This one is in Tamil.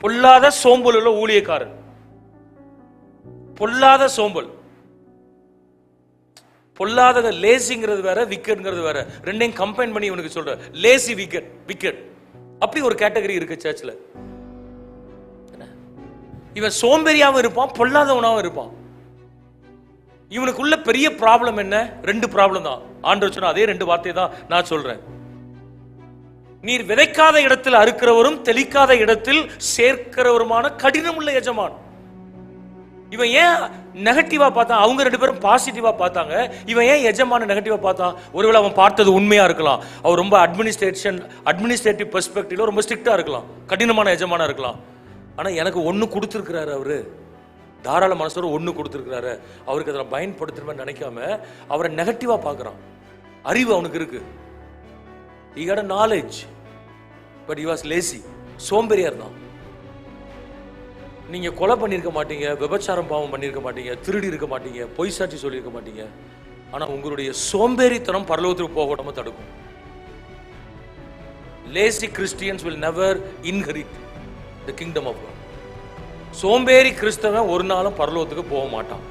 பொல்லாத சோம்பல் உள்ள ஊழியக்காரன். பொல்லாத சோம்பல். பொல்லாத லேசிங்கிறது வேற, விக்கெட்ங்கிறது வேற. ரெண்டையும் கம்பைன் பண்ணி இவனுக்கு சொல்ற லேசி விக்கெட். அப்படி ஒரு கேட்டகரி இருக்கு சர்ச்சில். இவன் சோம்பேறியாவும் இருப்பான், பொல்லாதவனாவும் இருப்பான். இவனுக்குள்ள பெரிய ப்ராப்ளம் என்ன? 2 ப்ராப்ளம் தான். ஆண்டவர் சொன்ன அதே 2 வார்த்தை தான் நான் சொல்றேன். நீர் விதைக்காத இடத்தில் அறுக்கிறவரும் தெளிக்காத இடத்தில் சேர்க்கிறவருமான கடினமுள்ள எஜமான். இவன் ஏன் நெகட்டிவா பார்த்தான்? அவங்க 2 பேரும் பாசிட்டிவா பார்த்தாங்க. இவன் ஏன் எஜமான நெகட்டிவா பார்த்தான்? ஒருவேளை அவன் பார்த்தது உண்மையா இருக்கலாம். அவர் ரொம்ப அட்மினிஸ்ட்ரேட்டிவ் பெர்ஸ்பெக்டிவ்ல ரொம்ப ஸ்ட்ரிக்டா இருக்கலாம், கடினமான எஜமானா இருக்கலாம். ஆனா எனக்கு ஒண்ணு கொடுத்திருக்கிறாரு அவரு, தாராள மனசோட ஒண்ணு கொடுத்திருக்கிறாரு, அவருக்கு அதை பயன்படுத்தணும்னு நினைக்காம அவரை நெகட்டிவா பார்க்கறான். அறிவு அவனுக்கு இருக்கு, he got a knowledge, but he was lazy. சோம்பேறியா இருந்தான். நீங்க கொலை பண்ணிருக்க மாட்டீங்க, விபச்சாரம் பாவம் பண்ணிருக்க மாட்டீங்க, திருடி இருக்க மாட்டீங்க, பொய் சாட்சி சொல்லியிருக்க மாட்டீங்க. ஆனா உங்களுடைய சோம்பேறித்தனம் பரலோகத்துக்கு போகாம தடுக்கும். Lazy Christians will never inherit the kingdom of God. சோம்பேறி கிறிஸ்தவன் ஒரு நாளும் பரலோகத்துக்கு போக மாட்டான்.